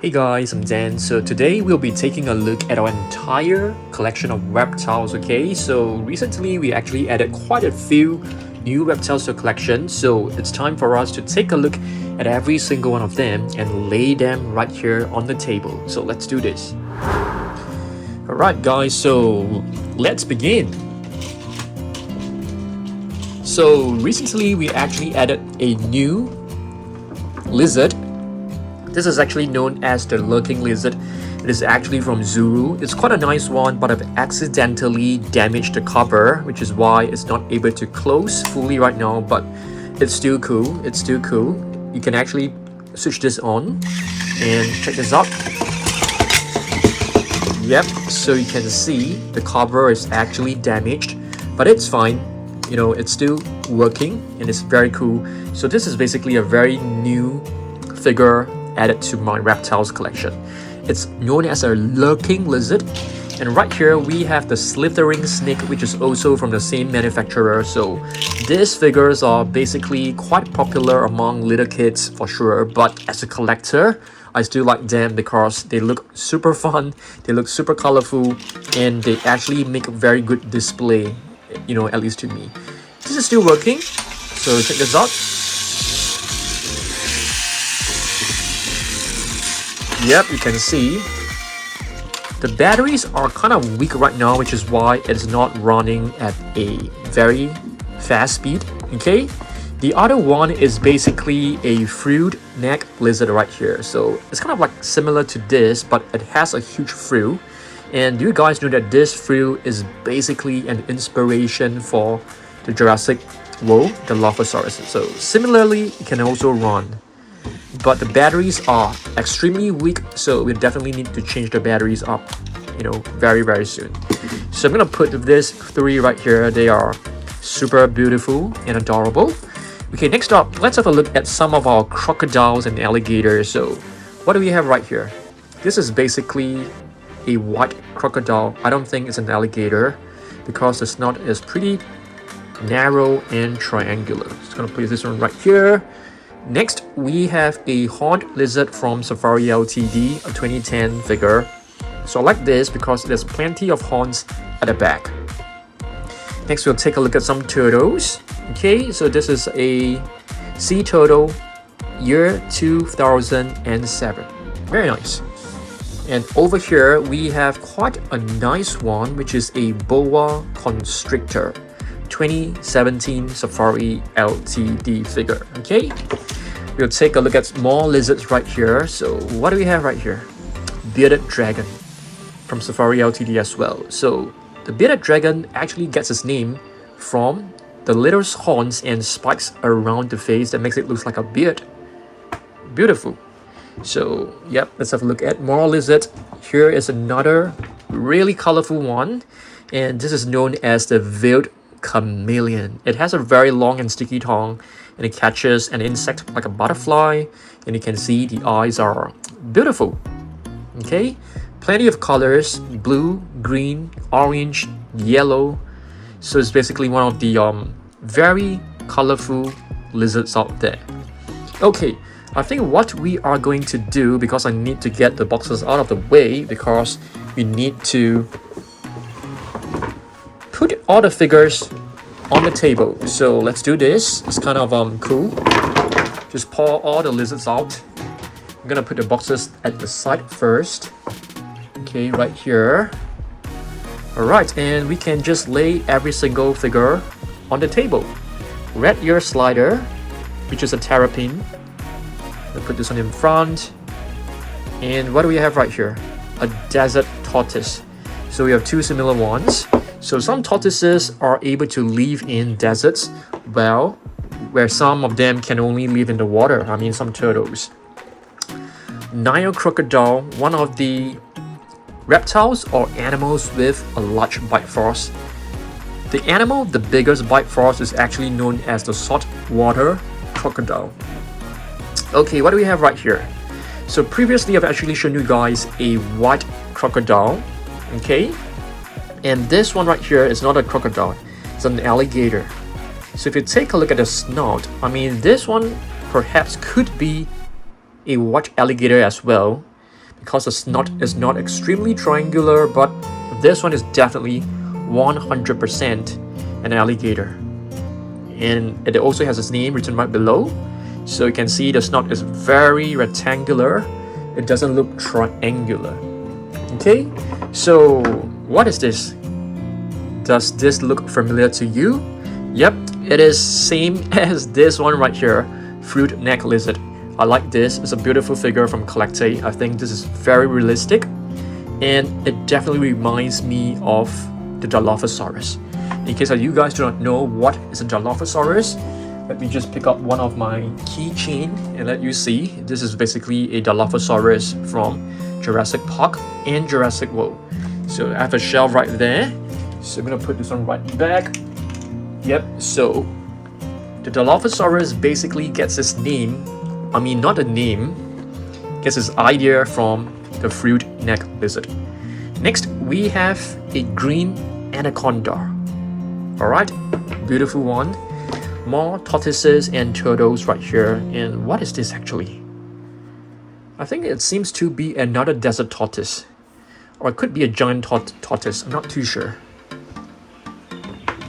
Hey guys, I'm Dan. So today we'll be taking a look at our entire collection of reptiles, okay? So recently we actually added quite a few new reptiles to the collection, so it's time for us to take a look at every single one of them and lay them right here on the table. So let's do this. Alright guys, so let's begin. So recently we actually added a new lizard. This is actually known as the lurking lizard. It is actually from Zuru. It's quite a nice one, but I've accidentally damaged the cover, which is why it's not able to close fully right now, but it's still cool. It's still cool. You can actually switch this on and check this out. Yep, so you can see the cover is actually damaged, but it's fine. You know, it's still working and it's very cool. So this is basically a very new figure added to my reptiles collection. It's known as a lurking lizard, and right here we have the slithering snake, which is also from the same manufacturer. So these figures are basically quite popular among little kids for sure, but as a collector I still like them because they look super fun, they look super colorful, and they actually make a very good display, you know, at least to me. This is still working, so check this out. Yep, you can see the batteries are kind of weak right now, which is why it's not running at a very fast speed. Okay, the other one is basically a frilled neck lizard right here. So it's kind of like similar to this, but it has a huge frill. And do you guys know that this frill is basically an inspiration for the Jurassic World, the Dilophosaurus? So similarly, it can also run, but the batteries are extremely weak, so we definitely need to change the batteries up, you know, very soon. So I'm gonna put this three right here. They are super beautiful and adorable. Okay, next up, let's have a look at some of our crocodiles and alligators. So what do we have right here? This is basically a white crocodile. I don't think it's an alligator because the snout is pretty narrow and triangular. Just gonna place this one right here. Next, we have a horned lizard from Safari Ltd, a 2010 figure. So I like this because there's plenty of horns at the back. Next, we'll take a look at some turtles. Okay, so this is a sea turtle, year 2007. Very nice. And over here, we have quite a nice one, which is a boa constrictor, 2017 Safari Ltd figure. Okay, we'll take a look at more lizards right here. So what do we have right here? Bearded dragon from Safari Ltd as well. So the bearded dragon actually gets its name from the little horns and spikes around the face that makes it look like a beard. Beautiful. So yep, let's have a look at more lizards. Here is another really colorful one, and this is known as the veiled chameleon. It has a very long and sticky tongue, and it catches an insect like a butterfly, and you can see the eyes are beautiful. Okay, plenty of colors: blue, green, orange, yellow. So it's basically one of the very colorful lizards out there. Okay, I think what we are going to do, because I need to get the boxes out of the way because we need to put all the figures on the table. So let's do this. It's kind of cool. Just pour all the lizards out. I'm gonna put the boxes at the side first. Okay, right here. Alright, and we can just lay every single figure on the table. Red ear slider, which is a terrapin. I'll put this one in front. And what do we have right here? A desert tortoise. So we have two similar ones. So some tortoises are able to live in deserts, well, where some of them can only live in the water. I mean, some turtles. Nile crocodile, one of the reptiles or animals with a large bite force. The animal with the biggest bite force is actually known as the saltwater crocodile. Okay, what do we have right here? So previously I've actually shown you guys a white crocodile. Okay, and this one right here is not a crocodile, it's an alligator. So if you take a look at the snout, I mean, this one perhaps could be a white alligator as well, because the snout is not extremely triangular, but this one is definitely 100% an alligator. And it also has its name written right below. So you can see the snout is very rectangular. It doesn't look triangular. Okay, so what is this? Does this look familiar to you? Yep, it is same as this one right here, fruit neck lizard. I like this. It's a beautiful figure from Collectate. I think this is very realistic, and it definitely reminds me of the Dilophosaurus. In case you guys do not know what is a Dilophosaurus, let me just pick up one of my keychain and let you see. This is basically a Dilophosaurus from Jurassic Park and Jurassic World. So I have a shell right there. So I'm gonna put this one right back. Yep, so the Dilophosaurus basically gets its name, I mean not a name, gets its idea from the fruit neck lizard. Next, we have a green anaconda. Alright, beautiful one. More tortoises and turtles right here. And what is this actually? I think it seems to be another desert tortoise. Or it could be a giant tortoise, I'm not too sure.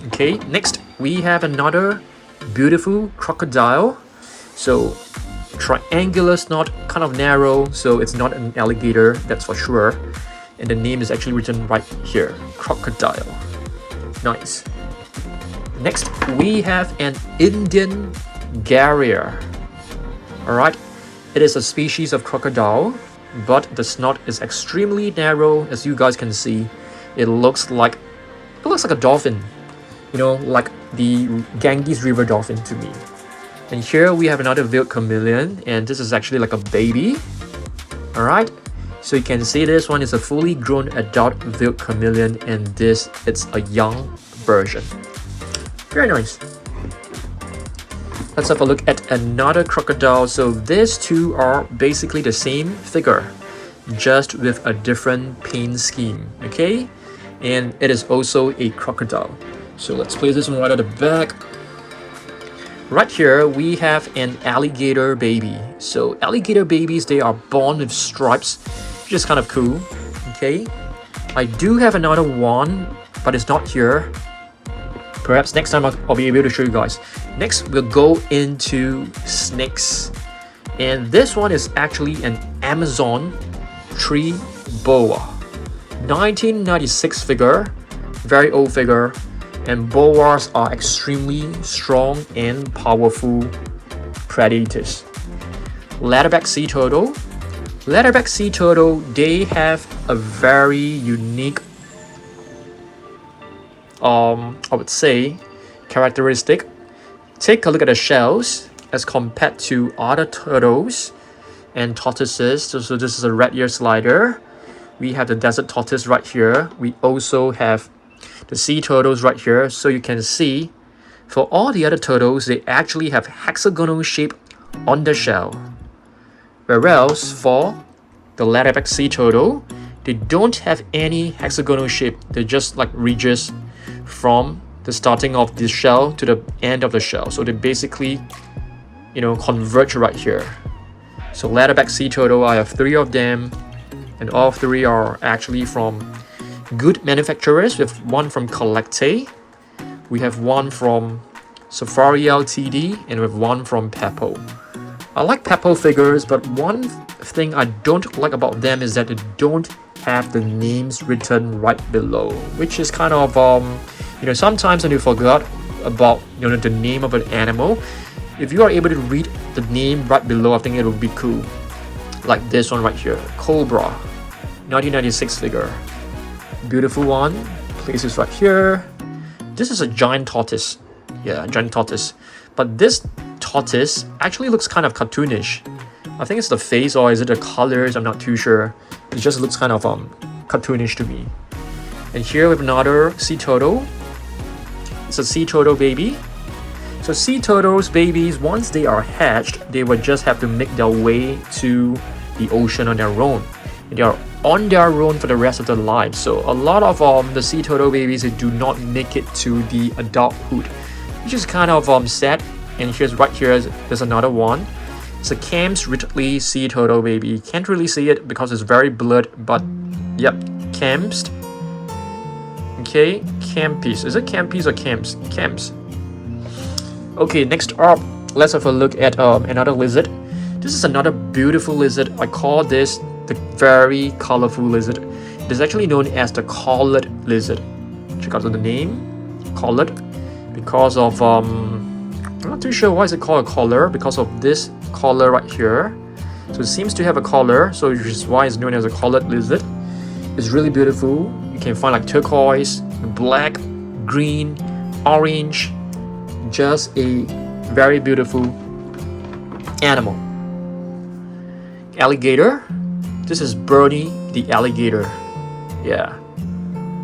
Okay, next we have another beautiful crocodile. So triangular snout, kind of narrow, so it's not an alligator, that's for sure. And the name is actually written right here, crocodile. Nice. Next we have an Indian gharial. Alright, it is a species of crocodile, but the snout is extremely narrow, as you guys can see. It looks like a dolphin. You know, like the Ganges River dolphin to me. And here we have another wild chameleon, and this is actually like a baby. Alright, so you can see this one is a fully grown adult wild chameleon, and this it's a young version. Very nice. Let's have a look at another crocodile. So these two are basically the same figure, just with a different paint scheme, okay? And it is also a crocodile. So let's place this one right at the back. Right here, we have an alligator baby. So alligator babies, they are born with stripes, which is kind of cool, okay? I do have another one, but it's not here. Perhaps next time I'll be able to show you guys. Next, we'll go into snakes. And this one is actually an Amazon tree boa. 1996 figure, very old figure. And boas are extremely strong and powerful predators. Leatherback sea turtle. Leatherback sea turtle, they have a very unique, I would say, characteristic. Take a look at the shells as compared to other turtles and tortoises. So this is a red ear slider. We have the desert tortoise right here. We also have the sea turtles right here. So you can see for all the other turtles, they actually have hexagonal shape on the shell, whereas for the leatherback sea turtle, they don't have any hexagonal shape. They're just like ridges from the starting of the shell to the end of the shell. So they basically, you know, converge right here. So leatherback sea turtle, I have 3 of them, and all 3 are actually from good manufacturers. We have one from Collectate, we have one from Safari Ltd, and we have one from Peppo. I like Peppo figures, but one thing I don't like about them is that they don't have the names written right below, which is kind of you know, sometimes when you forgot about, you know, the name of an animal, if you are able to read the name right below, I think it would be cool. Like this one right here, Cobra, 1996 figure. Beautiful one. Place this right here. This is a giant tortoise. Yeah, giant tortoise. But this tortoise actually looks kind of cartoonish. I think it's the face, or is it the colors? I'm not too sure. It just looks kind of cartoonish to me. And here we have another sea turtle. It's a sea turtle baby. So sea turtles babies, once they are hatched, they will just have to make their way to the ocean on their own. And they are on their own for the rest of their lives. So a lot of the sea turtle babies, they do not make it to the adulthood, which is kind of sad. And here's right here, there's another one. It's a Camp's Ridley sea turtle, baby. Can't really see it because it's very blurred, but yep, Camp's. Okay, Campis. Is it Campis or Camps? Camps. Okay, next up, let's have a look at another lizard. This is another beautiful lizard. I call this the very colorful lizard. It is actually known as the collared lizard. Check out the name, collared, because of I'm not too sure why is it called a collar, because of this collar right here. So it seems to have a collar, so which is why it's known as a collared lizard. It's really beautiful. You can find like turquoise, black, green, orange. Just a very beautiful animal. Alligator. This is Bernie the alligator. Yeah.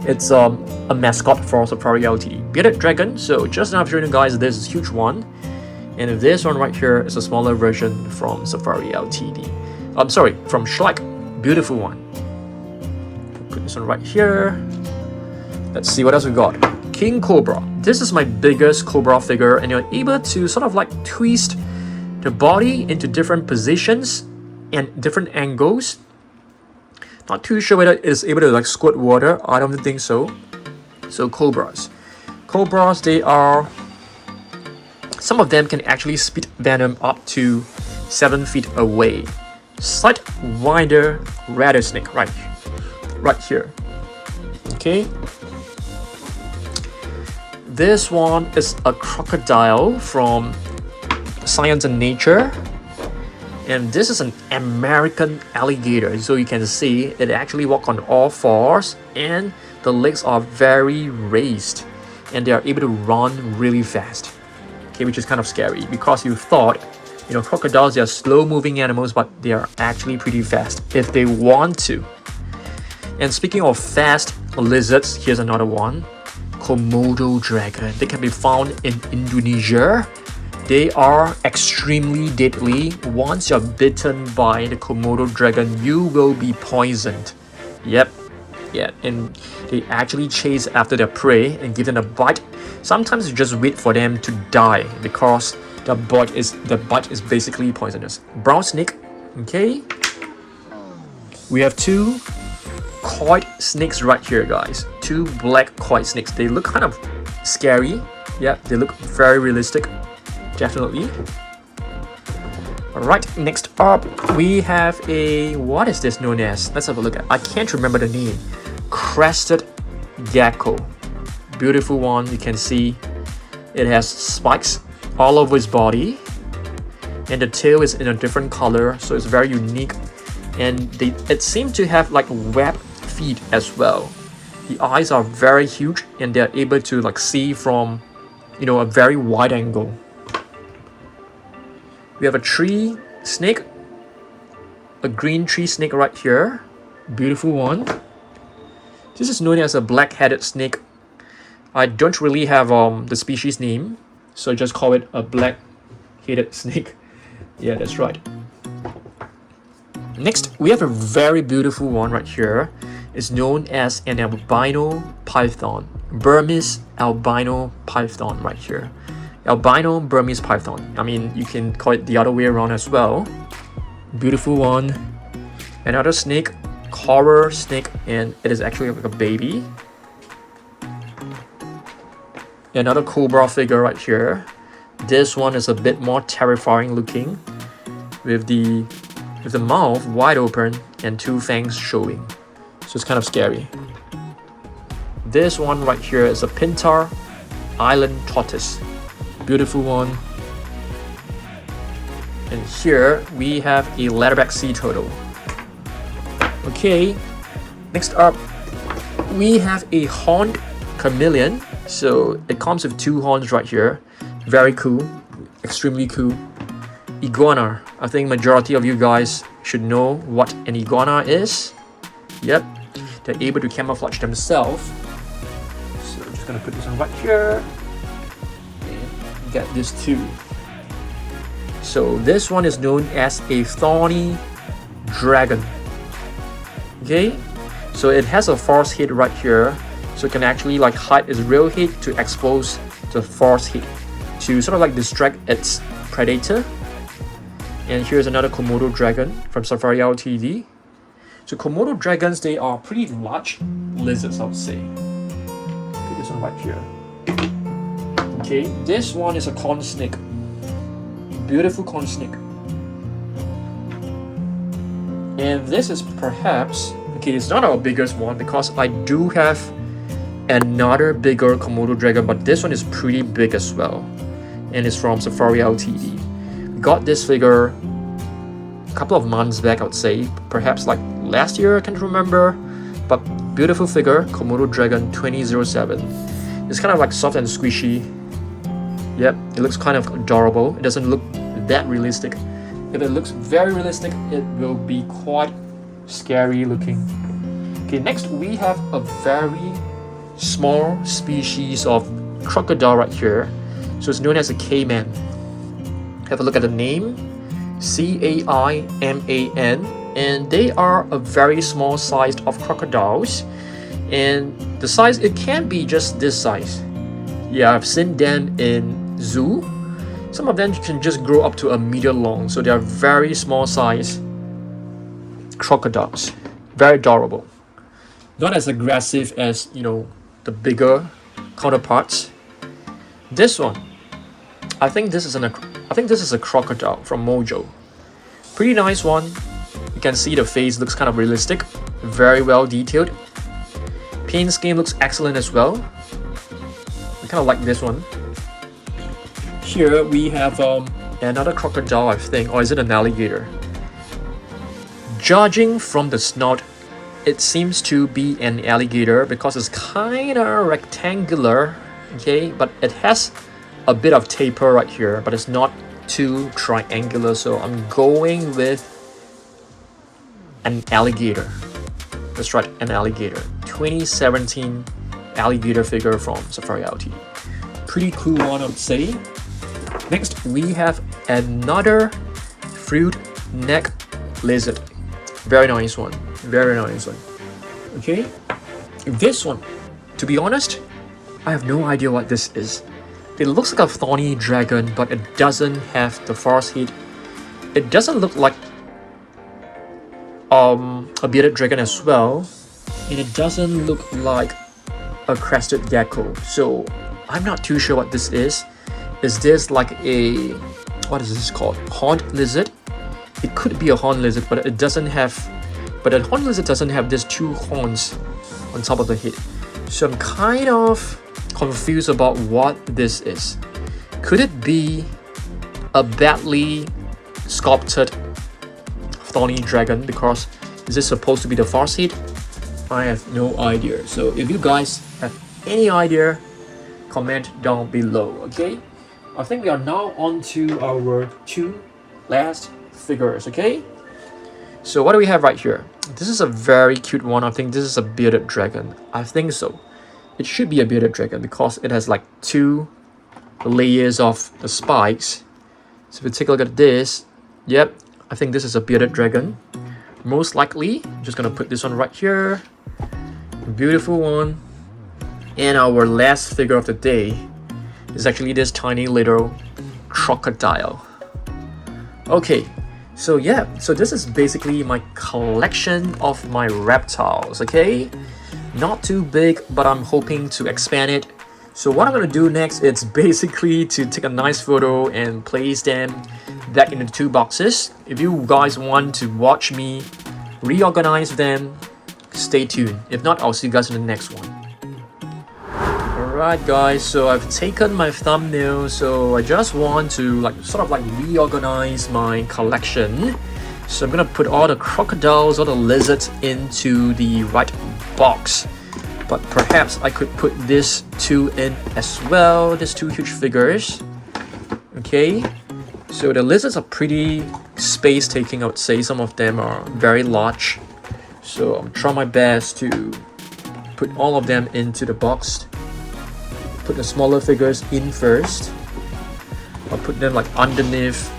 It's a mascot for Safari Ltd. Bearded dragon. So just now I've shown you guys this is a huge one. And this one right here is a smaller version from Safari Ltd. I'm sorry, from Schleich. Beautiful one. Put this one right here. Let's see what else we got. King Cobra. This is my biggest Cobra figure, and you're able to sort of like twist the body into different positions and different angles. Not too sure whether it is able to like squirt water. I don't think so. So Cobras. Cobras, they are... Some of them can actually spit venom up to 7 feet away. Slight wider rattlesnake right here. Okay. This one is a crocodile from Science and Nature. And this is an American alligator. So you can see it actually walks on all fours and the legs are very raised. And they are able to run really fast. Okay, which is kind of scary because you thought, you know, crocodiles, they are slow moving animals, but they are actually pretty fast if they want to. And speaking of fast lizards, here's another one. Komodo dragon. They can be found in Indonesia. They are extremely deadly. Once you're bitten by the Komodo dragon, you will be poisoned. Yep. Yeah, and they actually chase after their prey and give them a bite. Sometimes you just wait for them to die because the bite is basically poisonous. Brown snake. Okay. We have two coiled snakes right here, guys. Two black coiled snakes. They look kind of scary. Yeah, they look very realistic. Definitely. Alright, next up we have a... What is this known as? Let's have a look at... I can't remember the name. Crested gecko. Beautiful one. You can see it has spikes all over its body. And the tail is in a different color. So it's very unique. And it seems to have like webbed feet as well. The eyes are very huge and they're able to like see from, you know, a very wide angle. We have a tree snake, a green tree snake right here. Beautiful one. This is known as a black-headed snake. I don't really have the species name, so I just call it a black-headed snake. Yeah, that's right. Next, we have a very beautiful one right here. It's known as an albino python. Burmese albino python right here. Albino Burmese python. I mean, you can call it the other way around as well. Beautiful one. Another snake, coral snake, and it is actually like a baby. Another cobra figure right here. This one is a bit more terrifying looking, with the mouth wide open and two fangs showing. So it's kind of scary. This one right here is a Pintar Island tortoise. Beautiful one. And here we have a leatherback sea turtle. Okay, next up we have a horned chameleon. So it comes with two horns right here. Very cool, extremely cool. Iguana. I think majority of you guys should know what an iguana is. Yep, they're able to camouflage themselves. So I'm just gonna put this on right here. Get this too. So this one is known as a thorny dragon. Okay, so it has a false head right here, so it can actually like hide its real head to expose the false head to sort of like distract its predator. And here's another Komodo dragon from Safari Ltd. So Komodo dragons, they are pretty large lizards, I would say. Okay, this one right here. Okay, this one is a corn snake. Beautiful corn snake. And this is perhaps, okay, it's not our biggest one because I do have another bigger Komodo dragon, but this one is pretty big as well. And it's from Safari Ltd. Got this figure a couple of months back, I would say, perhaps like last year, I can't remember. But beautiful figure, Komodo Dragon 2007. It's kind of like soft and squishy. Yep, it looks kind of adorable. It doesn't look that realistic. If it looks very realistic, it will be quite scary looking. Okay, next we have a very small species of crocodile right here. So it's known as a caiman. Have a look at the name, C-A-I-M-A-N, and they are a very small size of crocodiles. And the size, it can be just this size. Yeah, I've seen them in zoo. Some of them can just grow up to a meter long, so they are very small size crocodiles. Very adorable. Not as aggressive as, you know, the bigger counterparts. This one, I think this is a crocodile from Mojo. Pretty nice one. You can see the face looks kind of realistic, very well detailed. Paint scheme looks excellent as well. I kind of like this one. Here we have another crocodile, I think, or is it an alligator? Judging from the snout, it seems to be an alligator because it's kind of rectangular, okay, but it has a bit of taper right here, but it's not too triangular, so I'm going with an alligator. That's right, an alligator. 2017 alligator figure from Safari Ltd. Pretty cool one, I would say. Next, we have another fruit neck lizard. Very nice one. Very nice one. Okay, this one, to be honest, I have no idea what this is. It looks like a thorny dragon, but it doesn't have the forest head. It doesn't look like a bearded dragon as well, and it doesn't look like a crested gecko. So I'm not too sure what this is. Is this like a, what is this called? Horned lizard? It could be a horned lizard, but it doesn't have, but a horned lizard doesn't have these two horns on top of the head. So I'm kind of confused about what this is. Could it be a badly sculpted thorny dragon? Because is this supposed to be the forest head? I have no idea. So if you guys have any idea, comment down below. Okay, I think we are now on to our two last figures. Okay, so what do we have right here? This is a very cute one. I think this is a bearded dragon. I think so. It should be a bearded dragon because it has like two layers of the spikes. So if you take a look at this, yep, I think this is a bearded dragon. Most likely, I'm just gonna put this one right here. Beautiful one. And our last figure of the day is actually this tiny little crocodile. Okay, so yeah, so this is basically my collection of my reptiles, okay? Not too big, but I'm hoping to expand it. So what I'm gonna do next is basically to take a nice photo and place them back into the two boxes. If you guys want to watch me reorganize them, stay tuned. If not, I'll see you guys in the next one. Alright guys, so I've taken my thumbnail, so I just want to sort of reorganize my collection. So I'm gonna put all the crocodiles, all the lizards into the right box. But perhaps I could put these two in as well, these two huge figures. Okay, so the lizards are pretty space taking, I would say. Some of them are very large. So I'm trying my best to put all of them into the box. Put the smaller figures in first. I'll put them like underneath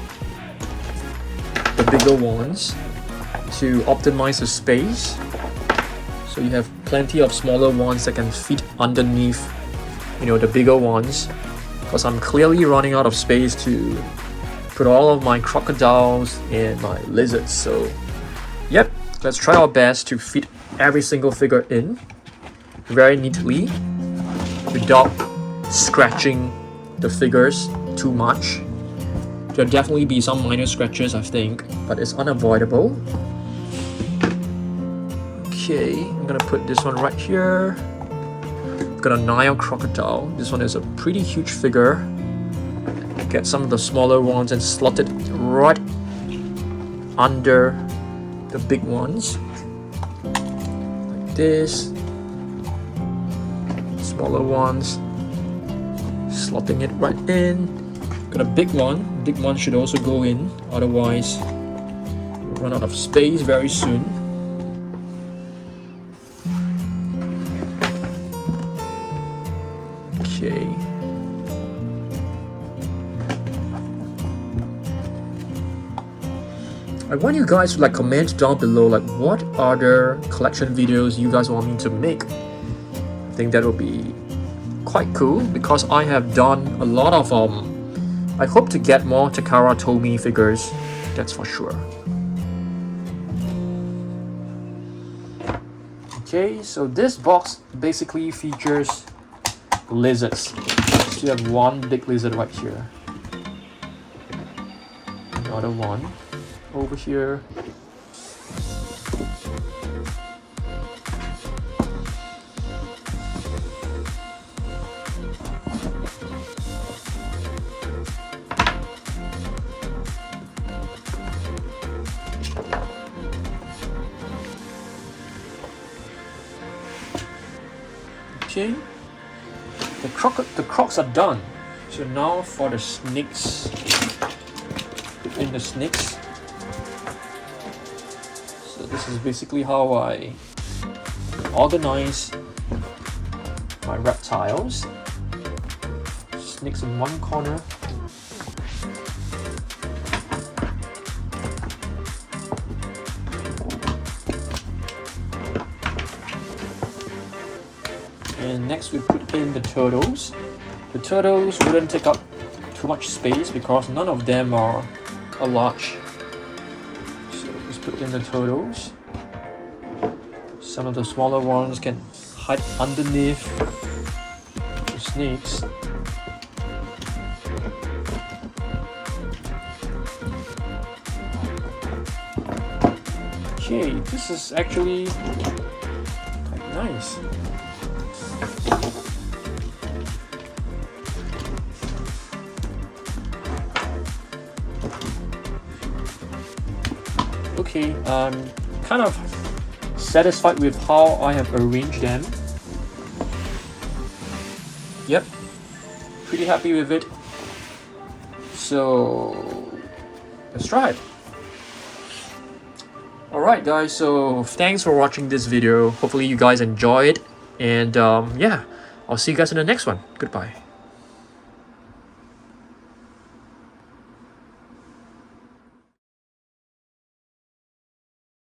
the bigger ones to optimize the space. So you have plenty of smaller ones that can fit underneath, you know, the bigger ones. Because I'm clearly running out of space to put all of my crocodiles and my lizards. So yep, let's try our best to fit every single figure in very neatly without scratching the figures too much. There'll definitely be some minor scratches, I think, but it's unavoidable. Okay, I'm gonna put this one right here. Got a Nile crocodile. This one is a pretty huge figure. Get some of the smaller ones and slot it right under the big ones. Like this. Smaller ones. Slotting it right in. Got a big one. Big one should also go in, otherwise we'll run out of space very soon. Okay. I want you guys to comment down below what other collection videos you guys want me to make. I think that will be quite cool because I have done a lot of I hope to get more Takara Tomy figures, that's for sure. Okay, so this box basically features lizards. So you have one big lizard right here. Another one over here. Okay, the crocs are done. So now for the snakes. In the snakes. So this is basically how I organize my reptiles. Snakes in one corner. And next we put in the turtles. The turtles wouldn't take up too much space because none of them are large. So let's put in the turtles. Some of the smaller ones can hide underneath the snakes. Okay, this is actually quite nice. Okay, I'm kind of satisfied with how I have arranged them. Yep, pretty happy with it. So let's try it. Alright guys, so thanks for watching this video. Hopefully you guys enjoy it. And yeah, I'll see you guys in the next one. Goodbye.